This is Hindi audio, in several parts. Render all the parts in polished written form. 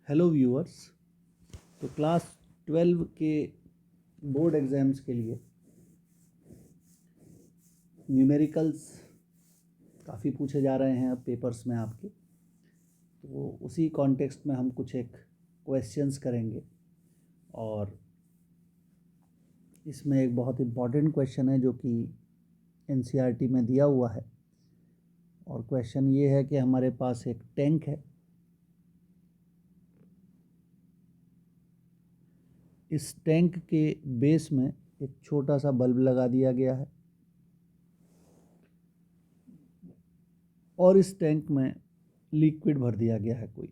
Hello viewers. तो क्लास 12 के बोर्ड एग्ज़ाम्स के लिए न्यूमेरिकल्स काफ़ी पूछे जा रहे हैं अब पेपर्स में आपके। तो उसी कॉन्टेक्स्ट में हम कुछ एक क्वेश्चंस करेंगे और इसमें एक बहुत इम्पॉर्टेंट क्वेश्चन है जो कि एनसीईआरटी में दिया हुआ है। और क्वेश्चन ये है कि हमारे पास एक टैंक है। इस टैंक के बेस में एक छोटा सा बल्ब लगा दिया गया है और इस टैंक में लिक्विड भर दिया गया है कोई।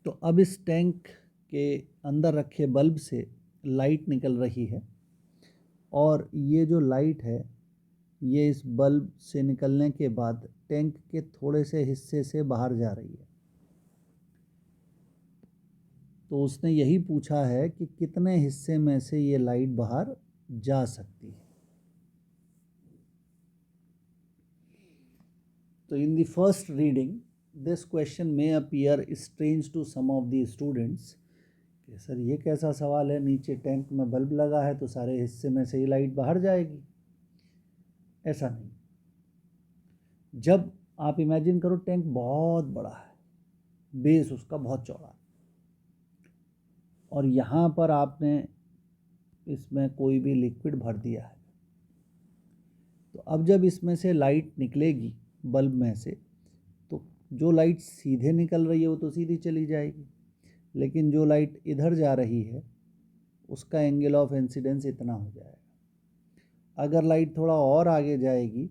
तो अब इस टैंक के अंदर रखे बल्ब से लाइट निकल रही है और ये जो लाइट है ये इस बल्ब से निकलने के बाद टैंक के थोड़े से हिस्से से बाहर जा रही है। तो उसने यही पूछा है कि कितने हिस्से में से ये लाइट बाहर जा सकती है। तो in the first reading this question may appear strange to some of the students कि सर ये कैसा सवाल है, नीचे टैंक में बल्ब लगा है तो सारे हिस्से में से ही लाइट बाहर जाएगी। ऐसा नहीं। जब आप इमेजिन करो टैंक बहुत बड़ा है, बेस उसका बहुत चौड़ा है और यहाँ पर आपने इसमें कोई भी लिक्विड भर दिया है। तो अब जब इसमें से लाइट निकलेगी बल्ब में से तो जो लाइट सीधे निकल रही है वो तो सीधी चली जाएगी, लेकिन जो लाइट इधर जा रही है उसका एंगल ऑफ इंसिडेंस इतना हो जाएगा। अगर लाइट थोड़ा और आगे जाएगी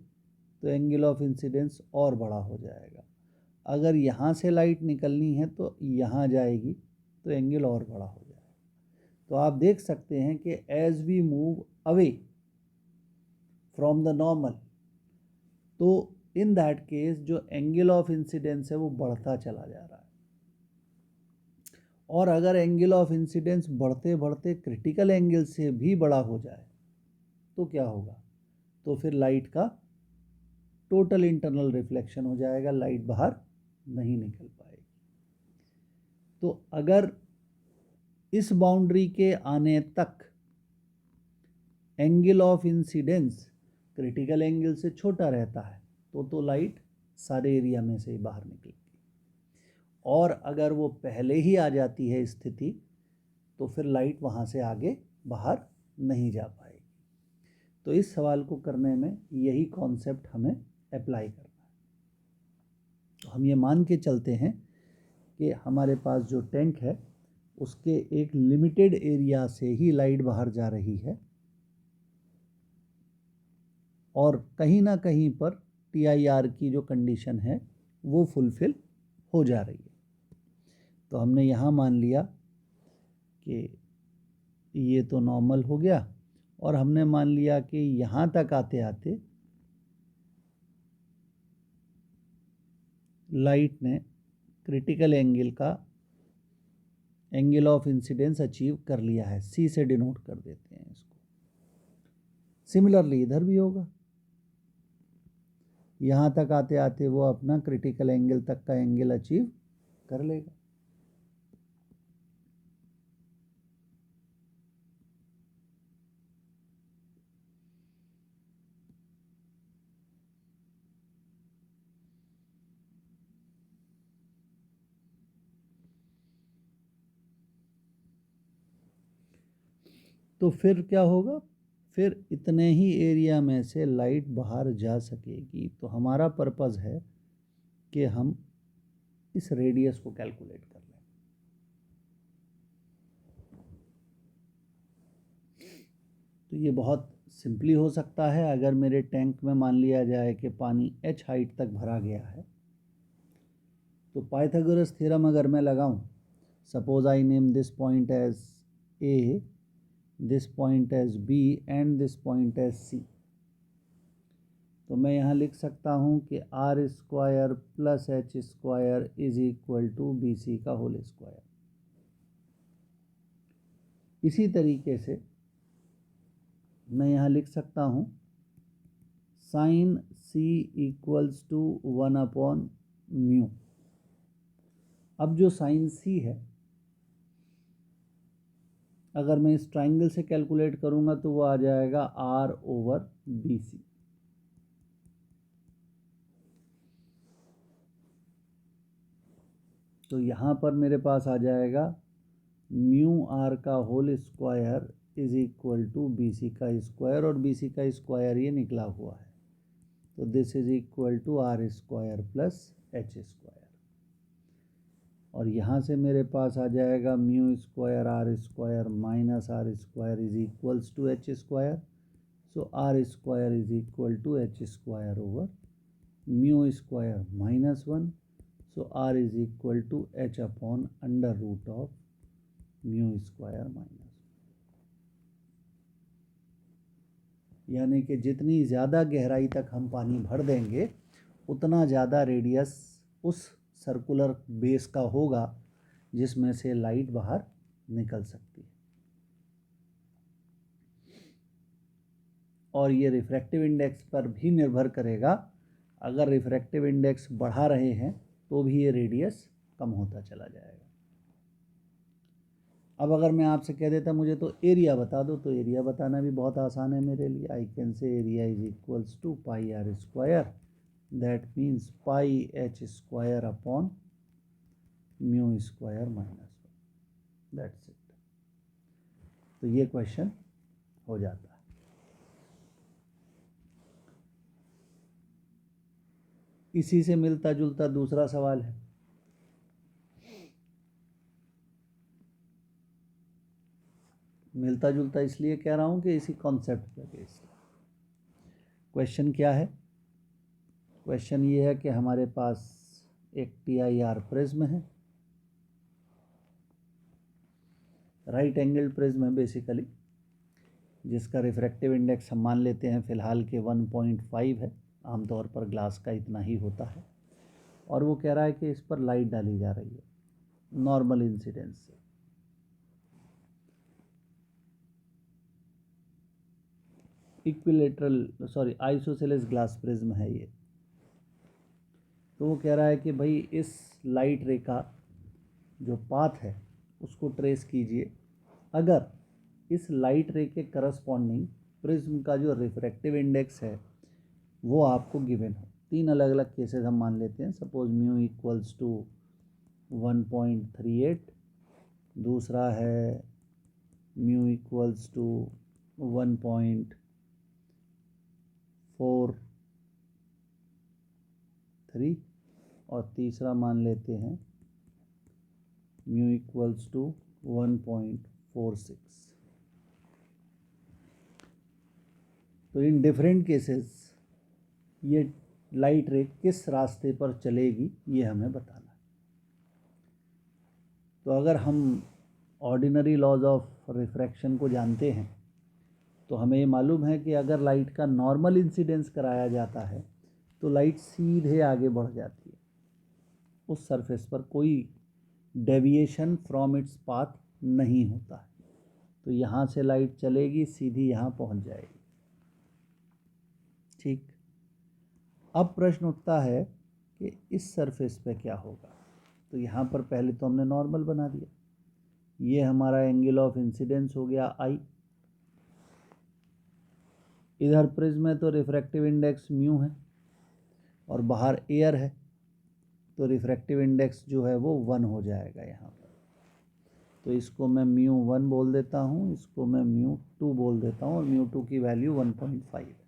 तो एंगल ऑफ इंसिडेंस और बड़ा हो जाएगा। अगर यहाँ से लाइट निकलनी है तो यहाँ जाएगी तो एंगल और बड़ा हो जाएगा। तो आप देख सकते हैं कि as we move away from the normal, तो इन दैट केस जो एंगल ऑफ इंसिडेंस है वो बढ़ता चला जा रहा है। और अगर एंगल ऑफ इंसिडेंस बढ़ते बढ़ते क्रिटिकल एंगल से भी बड़ा हो जाए तो क्या होगा? तो फिर लाइट का टोटल इंटरनल रिफ्लेक्शन हो जाएगा, लाइट बाहर नहीं निकल पाएगी। तो अगर इस बाउंड्री के आने तक angle of incidence critical angle से छोटा रहता है तो लाइट सारे एरिया में से ही बाहर निकलेगी। और अगर वो पहले ही आ जाती है स्थिति तो फिर लाइट वहाँ से आगे बाहर नहीं जा पाएगी। तो इस सवाल को करने में यही कॉन्सेप्ट हमें अप्लाई करना है। तो हम ये मान के चलते हैं कि हमारे पास जो टैंक है उसके एक लिमिटेड एरिया से ही लाइट बाहर जा रही है और कहीं ना कहीं पर TIR की जो कंडीशन है वो फुलफिल हो जा रही है। तो हमने यहाँ मान लिया कि ये तो नॉर्मल हो गया और हमने मान लिया कि यहाँ तक आते आते लाइट ने क्रिटिकल एंगल का एंगल ऑफ इंसिडेंस अचीव कर लिया है। C से डिनोट कर देते हैं इसको। सिमिलरली इधर भी होगा, यहाँ तक आते आते वो अपना क्रिटिकल एंगल तक का एंगल अचीव कर लेगा। तो फिर क्या होगा? फिर इतने ही एरिया में से लाइट बाहर जा सकेगी। तो हमारा पर्पज़ है कि हम इस रेडियस को कैलकुलेट कर लें। तो ये बहुत सिंपली हो सकता है। अगर मेरे टैंक में मान लिया जाए कि पानी h हाइट तक भरा गया है तो पाइथागोरस थ्योरम अगर मैं लगाऊं, suppose I name this point as A, this point as B and this point as C, तो मैं यहाँ लिख सकता हूँ कि R square plus H square is equal to BC का होल स्क्वायर। इसी तरीके से मैं यहाँ लिख सकता हूँ साइन सी इक्वल्स टू 1/μ। अब जो साइन सी है, अगर मैं इस ट्राइंगल से कैलकुलेट करूँगा तो वो आ जाएगा R/BC। तो यहाँ पर मेरे पास आ जाएगा μr का whole square is equal to BC का स्क्वायर, और BC का स्क्वायर ये निकला हुआ है, तो this is equal to R square plus H square. और यहाँ से मेरे पास आ जाएगा mu square R square minus R square is equals to H square. So R square is equal to H square over mu square -1। So R is equal to H upon under root of mu square minus. यानी कि जितनी ज़्यादा गहराई तक हम पानी भर देंगे उतना ज़्यादा रेडियस उस सर्कुलर बेस का होगा जिसमें से लाइट बाहर निकल सकती है। और ये रिफ्रैक्टिव इंडेक्स पर भी निर्भर करेगा। अगर रिफ्रैक्टिव इंडेक्स बढ़ा रहे हैं तो भी ये रेडियस कम होता चला जाएगा। अब अगर मैं आपसे कह देता मुझे तो एरिया बता दो, तो एरिया बताना भी बहुत आसान है मेरे लिए। I can say area is equals to pi r square, that means pi h square upon mu square -1, that's it. तो ये क्वेश्चन हो जाता है। इसी से मिलता जुलता दूसरा सवाल है। मिलता जुलता इसलिए कह रहा हूँ कि इसी कॉन्सेप्ट पे बेस्ड। क्वेश्चन क्या है? क्वेश्चन ये है कि हमारे पास एक TIR प्रिज्म है, राइट एंगल प्रिज्म है बेसिकली, जिसका रिफ्रैक्टिव इंडेक्स हम मान लेते हैं फ़िलहाल के 1.5 है। आमतौर पर ग्लास का इतना ही होता है। और वो कह रहा है कि इस पर लाइट डाली जा रही है नॉर्मल इंसिडेंस से। आइसोसेलेस ग्लास प्रिज्म है ये। तो वो कह रहा है कि भाई इस लाइट रे का जो पाथ है उसको ट्रेस कीजिए। अगर इस लाइट रे के करस्पॉन्डिंग प्रिज्म का जो रिफ्रैक्टिव इंडेक्स है वो आपको गिवन हो। 3 अलग अलग केसेस हम मान लेते हैं। सपोज म्यू इक्वल्स टू 1.38, दूसरा है म्यू इक्वल्स टू 1.43, और तीसरा मान लेते हैं म्यू इक्वल्स टू 1.46। तो इन डिफरेंट केसेस ये लाइट रे किस रास्ते पर चलेगी ये हमें बताना है। तो अगर हम ऑर्डिनरी लॉज ऑफ रिफ्रैक्शन को जानते हैं तो हमें ये मालूम है कि अगर लाइट का नॉर्मल इंसिडेंस कराया जाता है तो लाइट सीधे आगे बढ़ जाती है। उस सरफेस पर कोई डेविएशन फ्रॉम इट्स पाथ नहीं होता है। तो यहाँ से लाइट चलेगी, सीधी यहाँ पहुँच जाएगी। ठीक। अब प्रश्न उठता है कि इस सरफेस पे क्या होगा। तो यहाँ पर पहले तो हमने नॉर्मल बना दिया। ये हमारा एंगल ऑफ इंसिडेंस हो गया I। इधर प्रिज्म है तो रिफ्रैक्टिव इंडेक्स म्यू है, और बाहर एयर है तो रिफ्रैक्टिव इंडेक्स जो है वो 1 हो जाएगा यहाँ पर। तो इसको मैं μ1 बोल देता हूँ, इसको मैं μ2 बोल देता हूँ, और μ2 की वैल्यू 1.5 है।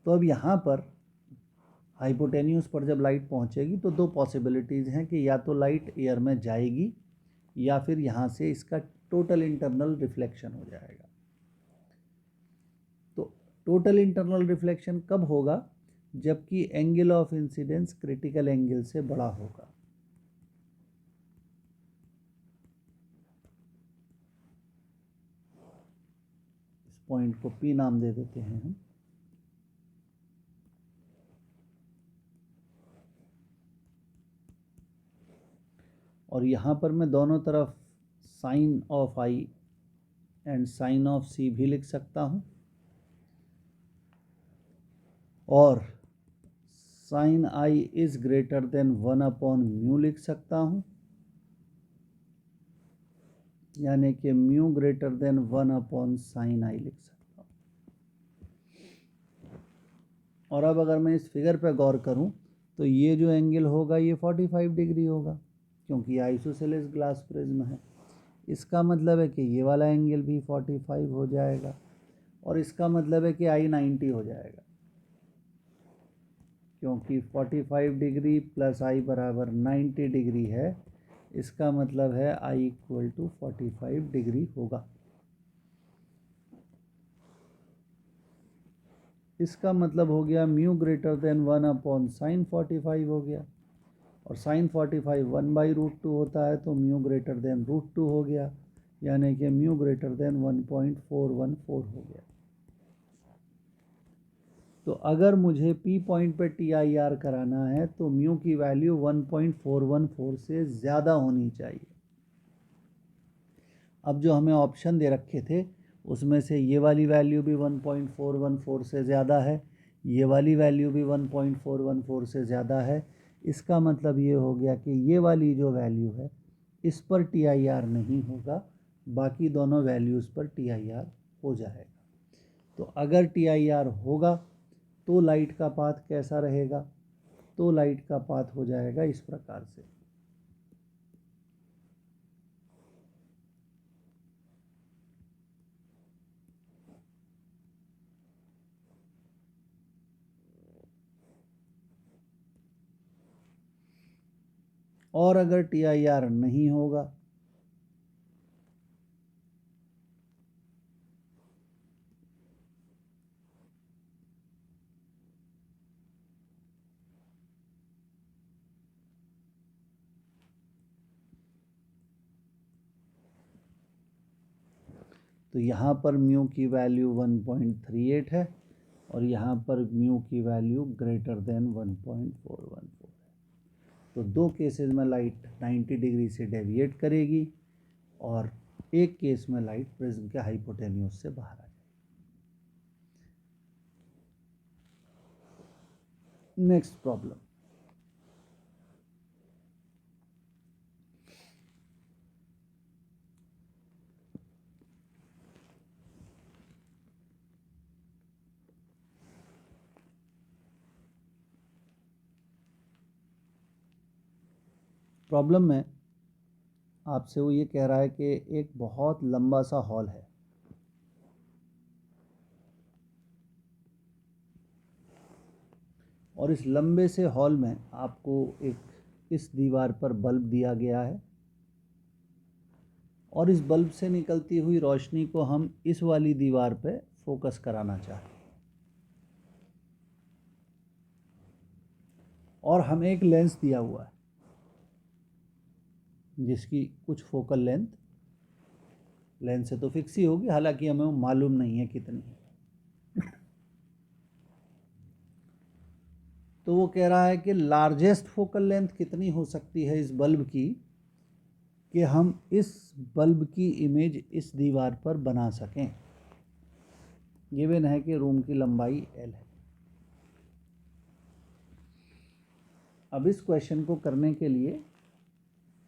तो अब यहाँ पर हाइपोटेन्यूस पर जब लाइट पहुँचेगी तो 2 पॉसिबिलिटीज़ हैं कि या तो लाइट एयर में जाएगी या फिर यहाँ से इसका टोटल इंटरनल रिफ्लेक्शन हो जाएगा। तो टोटल इंटरनल रिफ्लेक्शन कब होगा? जबकि angle of incidence critical angle से बड़ा होगा। इस पॉइंट को P नाम दे देते हैं हम। और यहाँ पर मैं दोनों तरफ sine of I and sine of C भी लिख सकता हूँ, और sine I is greater than 1/μ लिख सकता हूँ, यानी कि म्यू ग्रेटर देन 1/sin आई लिख सकता हूँ। और अब अगर मैं इस फिगर पर गौर करूँ तो ये जो एंगल होगा ये 45 डिग्री होगा, क्योंकि आइसोसेलेस ग्लास प्रिज्म है। इसका मतलब है कि ये वाला एंगल भी 45 हो जाएगा, और इसका मतलब है कि आई 90 हो जाएगा, क्योंकि 45 डिग्री प्लस आई बराबर 90 डिग्री है। इसका मतलब है आई इक्वल टू 45 डिग्री होगा। इसका मतलब हो गया म्यू ग्रेटर देन 1/sin 45 हो गया, और sin 45 1/√2 होता है, तो म्यू ग्रेटर देन √2 हो गया, यानी कि म्यू ग्रेटर देन 1.414 हो गया। तो अगर मुझे P पॉइंट पे TIR कराना है तो म्यू की वैल्यू 1.414 से ज़्यादा होनी चाहिए। अब जो हमें ऑप्शन दे रखे थे उसमें से ये वाली वैल्यू भी 1.414 से ज़्यादा है, ये वाली वैल्यू भी 1.414 से ज़्यादा है। इसका मतलब ये हो गया कि ये वाली जो वैल्यू है इस पर TIR नहीं होगा, बाकी दोनों वैल्यूज़ पर TIR हो जाएगा। तो अगर TIR होगा तो लाइट का पाथ कैसा रहेगा? तो लाइट का पाथ हो जाएगा इस प्रकार से। और अगर TIR नहीं होगा तो यहाँ पर म्यू की वैल्यू 1.38 है, और यहाँ पर म्यू की वैल्यू ग्रेटर देन 1.414 है। तो दो केसेस में लाइट 90 डिग्री से डेविएट करेगी, और एक केस में लाइट प्रिज्म के हाइपोटेन्यूज से बाहर आ जाएगी। नेक्स्ट प्रॉब्लम, प्रॉब्लम में आपसे वो ये कह रहा है कि एक बहुत लंबा सा हॉल है, और इस लंबे से हॉल में आपको एक इस दीवार पर बल्ब दिया गया है, और इस बल्ब से निकलती हुई रोशनी को हम इस वाली दीवार पे फोकस कराना चाहते हैं, और हमें एक लेंस दिया हुआ है जिसकी कुछ फोकल लेंथ, लेंस से तो फिक्स ही होगी, हालांकि हमें मालूम नहीं है कितनी है। तो वो कह रहा है कि लार्जेस्ट फोकल लेंथ कितनी हो सकती है इस बल्ब की कि हम इस बल्ब की इमेज इस दीवार पर बना सकें। गिवन है कि रूम की लंबाई L है। अब इस क्वेश्चन को करने के लिए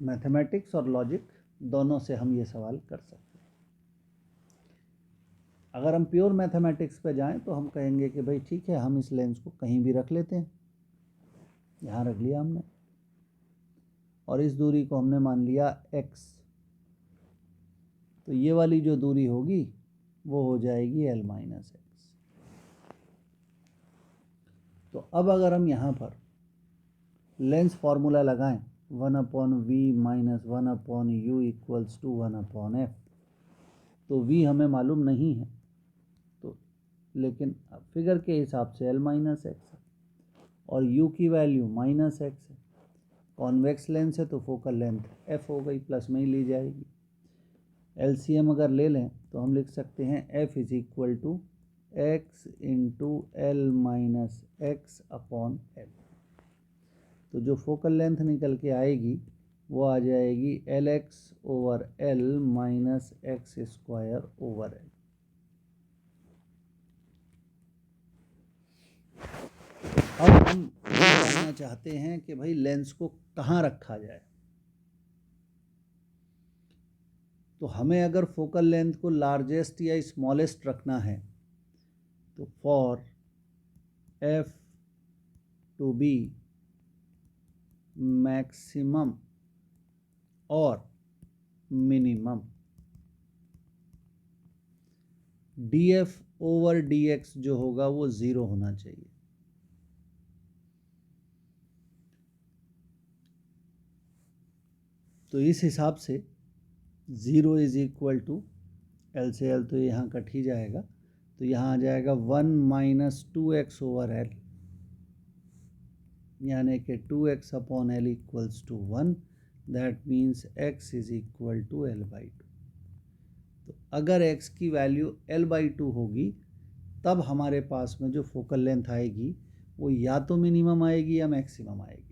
मैथमेटिक्स और लॉजिक दोनों से हम ये सवाल कर सकते हैं। अगर हम प्योर मैथमेटिक्स पे जाएं तो हम कहेंगे कि भाई ठीक है, हम इस लेंस को कहीं भी रख लेते हैं, यहाँ रख लिया हमने, और इस दूरी को हमने मान लिया x, तो ये वाली जो दूरी होगी वो हो जाएगी L माइनस एक्स। तो अब अगर हम यहाँ पर लेंस फार्मूला लगाएं 1/v minus 1/u equals to 1/f, तो v हमें मालूम नहीं है, तो लेकिन फिगर के हिसाब से L माइनस एक्स है, और u की वैल्यू माइनस एक्स है। कॉन्वेक्स लेंस है तो फोकल लेंथ f हो गई, प्लस में ही ली जाएगी। LCM अगर ले लें तो हम लिख सकते हैं f is equal to x into L minus x upon L। तो जो फोकल लेंथ निकल के आएगी वो आ जाएगी LX/L माइनस X² L। अब हम ये जानना चाहते हैं कि भाई लेंस को कहाँ रखा जाए। तो हमें अगर फोकल लेंथ को लार्जेस्ट या स्मॉलेस्ट रखना है तो for F to be maximum और मिनिमम, DF/DX जो होगा वो 0 होना चाहिए। तो इस हिसाब से 0 इज इक्वल टू L से L तो यहाँ कट ही जाएगा, तो यहाँ आ जाएगा 1 माइनस 2x/L, यानी कि 2x/L equals to 1, that means x is equal to L/2। तो अगर x की वैल्यू L/2 होगी तब हमारे पास में जो फोकल लेंथ आएगी वो या तो मिनिमम आएगी या मैक्सिमम आएगी।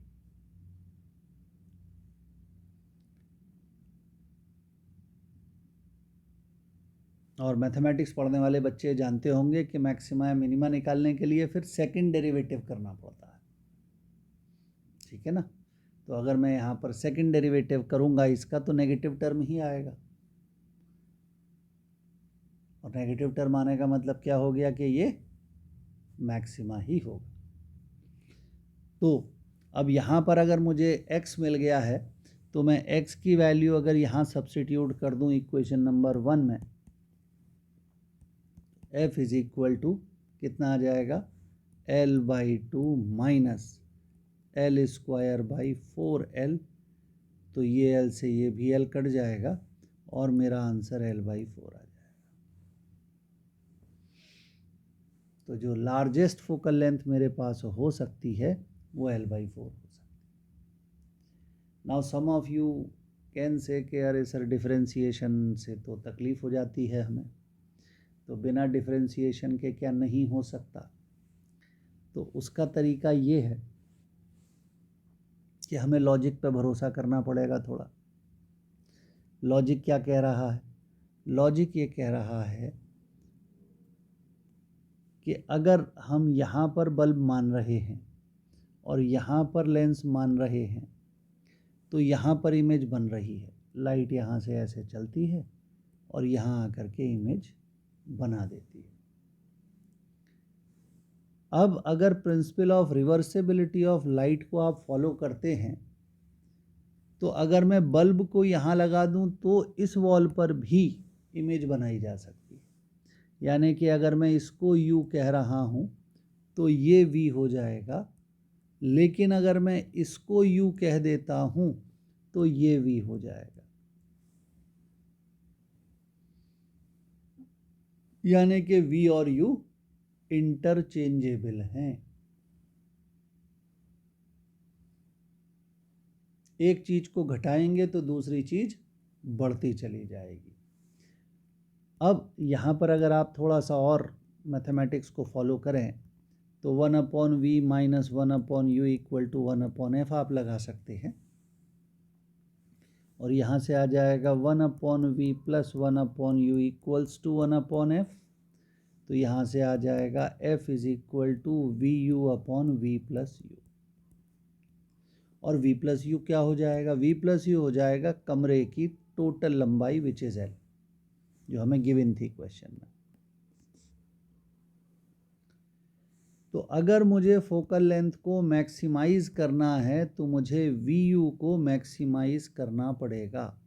और मैथमेटिक्स पढ़ने वाले बच्चे जानते होंगे कि मैक्सिमा या मिनिमा निकालने के लिए फिर सेकंड डेरिवेटिव करना पड़ता है, ठीक है ना। तो अगर मैं यहाँ पर सेकंड डेरिवेटिव करूँगा इसका तो नेगेटिव टर्म ही आएगा, और नेगेटिव टर्म आने का मतलब क्या हो गया कि ये मैक्सिमा ही होगा। तो अब यहाँ पर अगर मुझे x मिल गया है तो मैं x की वैल्यू अगर यहाँ सब्स्टिट्यूट कर दूँ इक्वेशन नंबर 1 में, f इज इक्वल टू कितना आ जाएगा L/2 माइनस L²/4L, तो ये L से ये भी L कट जाएगा और मेरा आंसर L/4 आ जाएगा। तो जो लार्जेस्ट फोकल लेंथ मेरे पास हो सकती है वो L/4 हो सकती है। Now some of you can say कि अरे सर डिफरेंशिएशन से तो तकलीफ़ हो जाती है हमें, तो बिना डिफरेंशिएशन के क्या नहीं हो सकता। तो उसका तरीका ये है कि हमें लॉजिक पे भरोसा करना पड़ेगा थोड़ा। लॉजिक क्या कह रहा है? लॉजिक ये कह रहा है कि अगर हम यहाँ पर बल्ब मान रहे हैं और यहाँ पर लेंस मान रहे हैं तो यहाँ पर इमेज बन रही है, लाइट यहाँ से ऐसे चलती है और यहाँ आकर के इमेज बना देती है। अब अगर principle of reversibility of light को आप फॉलो करते हैं तो अगर मैं बल्ब को यहाँ लगा दूँ तो इस वॉल पर भी इमेज बनाई जा सकती है, यानी कि अगर मैं इसको U कह रहा हूँ तो ये V हो जाएगा, लेकिन अगर मैं इसको U कह देता हूँ तो ये V हो जाएगा, यानी कि V और U इंटरचेंजेबल हैं। एक चीज़ को घटाएंगे तो दूसरी चीज़ बढ़ती चली जाएगी। अब यहाँ पर अगर आप थोड़ा सा और मैथमेटिक्स को फॉलो करें तो 1/V minus 1/U equal to 1/F आप लगा सकते हैं, और यहाँ से आ जाएगा 1/V plus 1/U equals to 1/F। तो यहाँ से आ जाएगा F is equal to VU/V plus U, और V प्लस यू क्या हो जाएगा? V प्लस यू हो जाएगा कमरे की टोटल लंबाई विच इज L, जो हमें गिवन थी क्वेश्चन में। तो अगर मुझे फोकल लेंथ को मैक्सिमाइज करना है तो मुझे VU को मैक्सिमाइज करना पड़ेगा।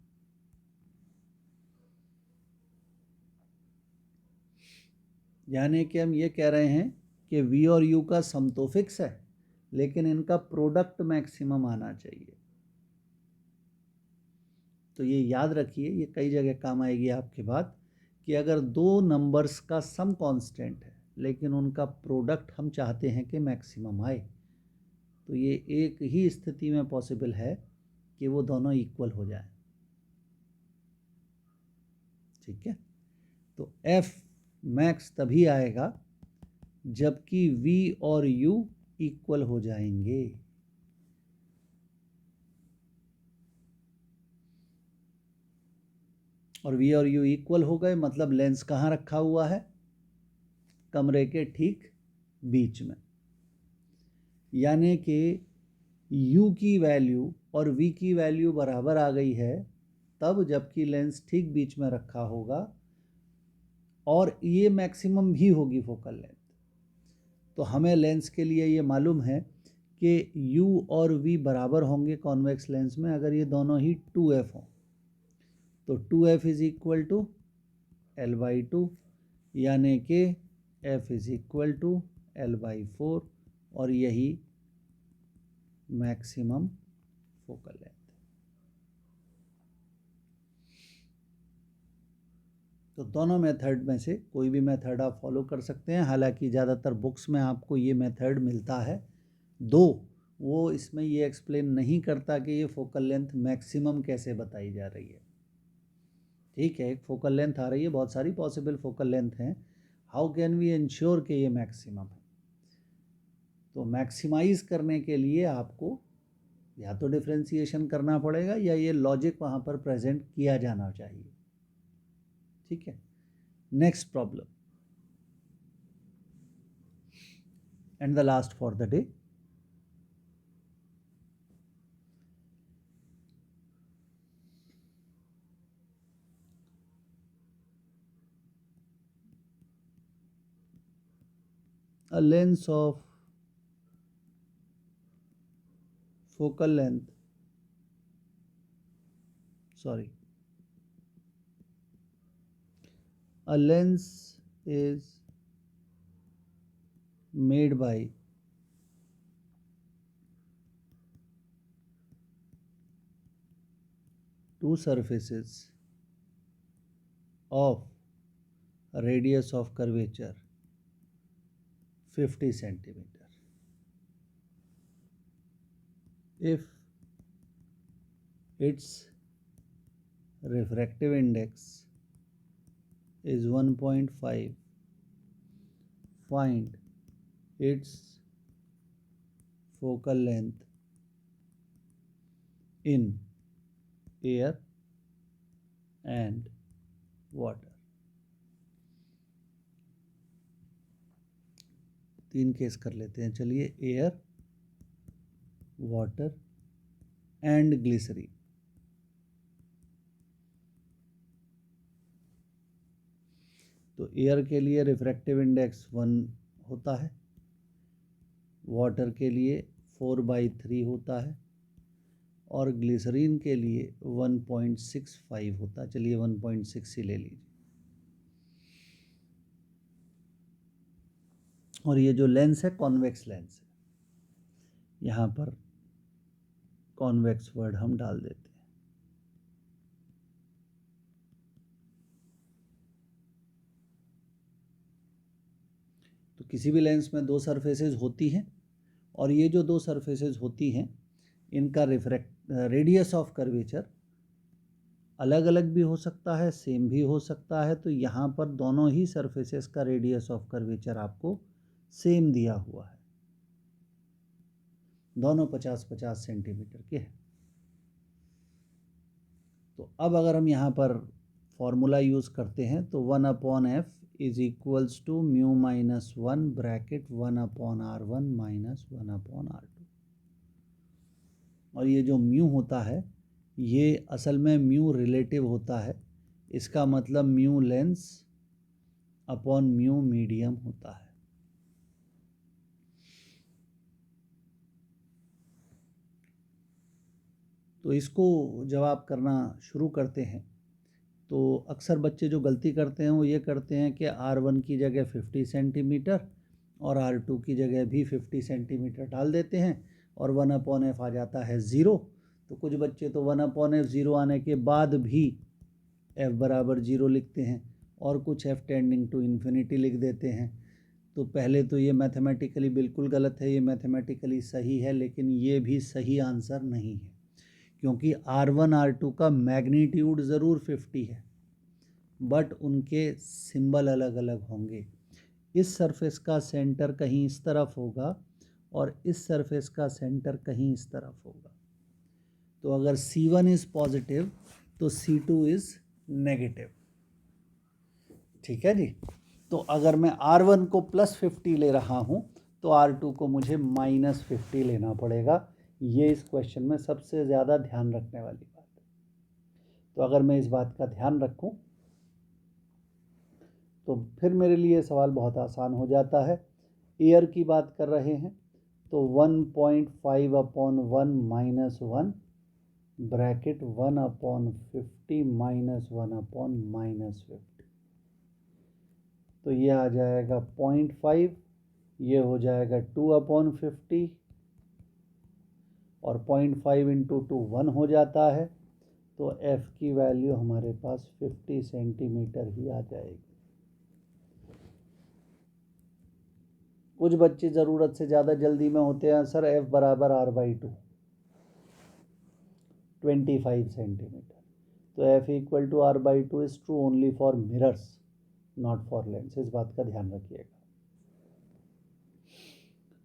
यानी कि हम ये कह रहे हैं कि V और U का सम तो फिक्स है, लेकिन इनका प्रोडक्ट मैक्सिमम आना चाहिए। तो ये याद रखिए, ये कई जगह काम आएगी आपके बात, कि अगर दो नंबर्स का सम कांस्टेंट है लेकिन उनका प्रोडक्ट हम चाहते हैं कि मैक्सिमम आए, तो ये एक ही स्थिति में पॉसिबल है कि वो दोनों इक्वल हो जाए, ठीक है। तो F मैक्स तभी आएगा जबकि V और U इक्वल हो जाएंगे। और V और U इक्वल हो गए, मतलब लेंस कहाँ रखा हुआ है, कमरे के ठीक बीच में। यानी कि U की वैल्यू और V की वैल्यू बराबर आ गई है तब, जबकि लेंस ठीक बीच में रखा होगा और ये मैक्सिमम भी होगी फोकल लेंथ। तो हमें लेंस के लिए ये मालूम है कि U और V बराबर होंगे कॉन्वेक्स लेंस में अगर ये दोनों ही 2f हों। तो 2f is equal to L/2, यानी कि f is equal to L/4, और यही मैक्सिमम फोकल लेंथ। तो दोनों मेथड में से कोई भी मेथड आप फॉलो कर सकते हैं। हालांकि ज़्यादातर बुक्स में आपको ये मेथड मिलता है, दो वो इसमें ये एक्सप्लेन नहीं करता कि ये फोकल लेंथ मैक्सिमम कैसे बताई जा रही है। ठीक है, एक फोकल लेंथ आ रही है, बहुत सारी पॉसिबल फोकल लेंथ हैं, हाउ कैन वी इंश्योर कि ये मैक्सिमम है। तो मैक्सिमाइज करने के लिए आपको या तो डिफ्रेंशिएशन करना पड़ेगा या ये लॉजिक वहाँ पर प्रेजेंट किया जाना चाहिए। ठीक है, next problem and the last for the day. A lens of focal length, a lens is made by two surfaces of a radius of curvature 50 centimeter. If its refractive index is 1.5, find its focal length in air and water. 3 case कर लेते हैं, चलिए। Air, water and glycerine. तो एयर के लिए रिफ्रैक्टिव इंडेक्स 1 होता है, वाटर के लिए 4/3 होता है और ग्लिसरीन के लिए 1.65 होता है। चलिए 1.6 ही ले लीजिए। और ये जो लेंस है कॉन्वेक्स लेंस है, यहाँ पर कॉन्वेक्स वर्ड हम डाल देते हैं। तो किसी भी लेंस में दो सरफेसेस होती हैं और ये जो दो सरफेसेस होती हैं इनका रेडियस ऑफ कर्वेचर अलग अलग भी हो सकता है, सेम भी हो सकता है। तो यहाँ पर दोनों ही सरफेसेस का रेडियस ऑफ कर्वेचर आपको सेम दिया हुआ है, दोनों 50-50 सेंटीमीटर के हैं। तो अब अगर हम यहाँ पर फॉर्मूला यूज़ करते हैं तो 1/f is equals to mu minus 1 bracket 1/r1 minus 1/r2। और ये जो म्यू होता है ये असल में म्यू रिलेटिव होता है, इसका मतलब mu lens upon mu medium होता है। तो इसको जब आप करना शुरू करते हैं तो अक्सर बच्चे जो गलती करते हैं वो ये करते हैं कि R1 की जगह 50 सेंटीमीटर और R2 की जगह भी 50 सेंटीमीटर डाल देते हैं और 1/f आ जाता है 0। तो कुछ बच्चे तो 1/f 0 आने के बाद भी f बराबर 0 लिखते हैं और कुछ f टेंडिंग टू इन्फिनिटी लिख देते हैं। तो पहले तो ये मैथमेटिकली बिल्कुल गलत है, ये मैथमेटिकली सही है लेकिन ये भी सही आंसर नहीं है, क्योंकि R1 R2 का मैग्नीट्यूड ज़रूर 50 है बट उनके सिंबल अलग अलग होंगे। इस सरफेस का सेंटर कहीं इस तरफ होगा और इस सरफेस का सेंटर कहीं इस तरफ होगा। तो अगर C1 इज़ पॉजिटिव तो C2 इज़ नेगेटिव। ठीक है जी। तो अगर मैं R1 को +50 ले रहा हूँ तो R2 को मुझे -50 लेना पड़ेगा। ये इस क्वेश्चन में सबसे ज़्यादा ध्यान रखने वाली बात है। तो अगर मैं इस बात का ध्यान रखूँ तो फिर मेरे लिए सवाल बहुत आसान हो जाता है। एयर की बात कर रहे हैं तो 1.5/1 -1 ब्रैकेट 1/50 -1/-50। तो ये आ जाएगा 0.5, ये हो जाएगा 2/50 और 0.5 इंटू 2 1 हो जाता है। तो F की वैल्यू हमारे पास 50 सेंटीमीटर ही आ जाएगी। कुछ बच्चे ज़रूरत से ज़्यादा जल्दी में होते हैं, सर F बराबर R/2 25 सेंटीमीटर। तो F equal to R/2 is true only for mirrors, not for lens. इस बात का ध्यान रखिएगा।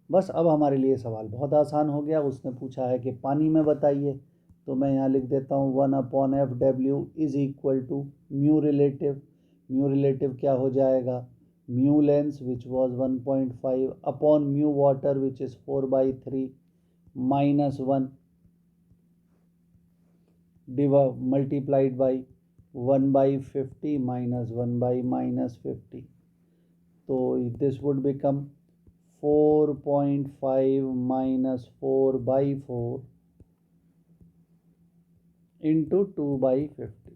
बस अब हमारे लिए सवाल बहुत आसान हो गया। उसने पूछा है कि पानी में बताइए, तो मैं यहाँ लिख देता हूँ 1/FW is equal to mu relative. Mu relative क्या हो जाएगा, mu lens which was 1.5 upon mu water which is 4/3 -1 multiplied by 1/50 -1/-50। तो this would become 4.5 -4/4 into 2/50.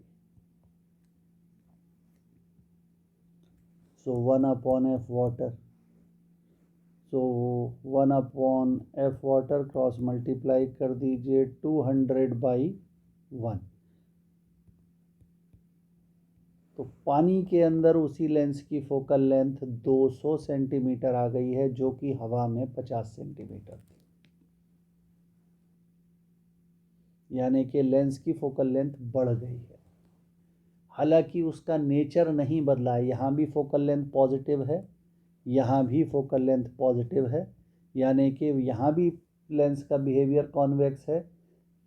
So 1/F water. So 1/F water cross multiply कर दीजिए 200/1। तो पानी के अंदर उसी लेंस की फोकल लेंथ 200 सेंटीमीटर आ गई है, जो कि हवा में 50 सेंटीमीटर थी। यानी कि लेंस की फोकल लेंथ बढ़ गई है। हालांकि उसका नेचर नहीं बदला है। यहाँ भी फोकल लेंथ पॉजिटिव है, यहाँ भी फोकल लेंथ पॉजिटिव है, यानी कि यहाँ भी लेंस का बिहेवियर कॉन्वेक्स है,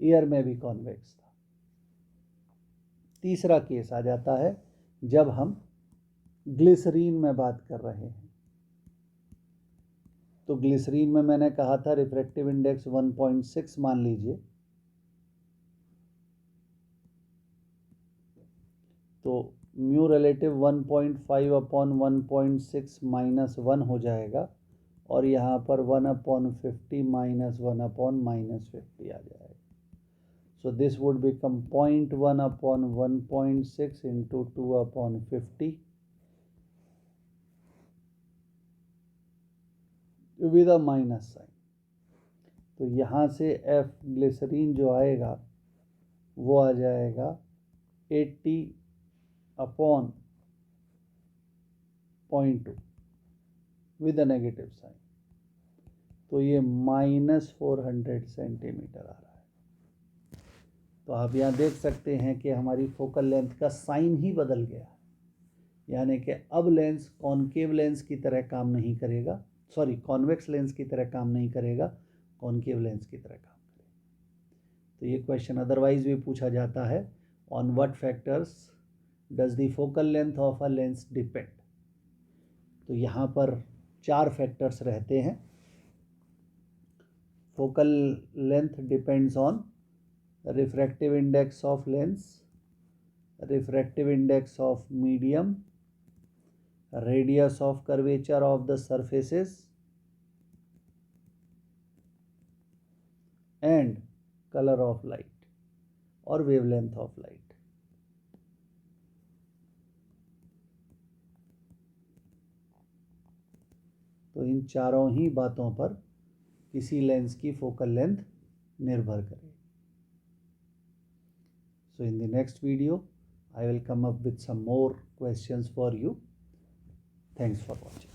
एयर में भी कॉन्वेक्स था। तीसरा केस आ जाता है जब हम ग्लिसरीन में बात कर रहे हैं। तो ग्लिसरीन में मैंने कहा था रिफ्रैक्टिव इंडेक्स 1.6 मान लीजिए। तो म्यू रिलेटिव 1.5/1.6 -1 हो जाएगा और यहाँ पर 1/50 -1/-50 आ जाएगा। So this would become 0.1/1.6 into 2/50 with a minus sign. तो यहाँ से F ग्लिसरीन जो आएगा वो आ जाएगा 80/0.2 with a नेगेटिव साइन। तो ये -400 सेंटीमीटर आ रहा है। तो आप यहाँ देख सकते हैं कि हमारी फोकल लेंथ का साइन ही बदल गया है। यानी कि अब लेंस कॉनकेव लेंस की तरह काम नहीं करेगा, सॉरी कॉन्वेक्स लेंस की तरह काम नहीं करेगा, कॉनकेव लेंस की तरह काम करेगा। तो ये क्वेश्चन अदरवाइज भी पूछा जाता है, on what factors does the focal length of a lens depend. तो यहाँ पर 4 फैक्टर्स रहते हैं। Focal length depends on refractive index of lens, refractive index of medium, radius of curvature of the surfaces and color of light or wavelength of light. तो इन चारों ही बातों पर किसी लेंस की फोकल लेंथ निर्भर करेगी। So in the next video, I will come up with some more questions for you. Thanks for watching.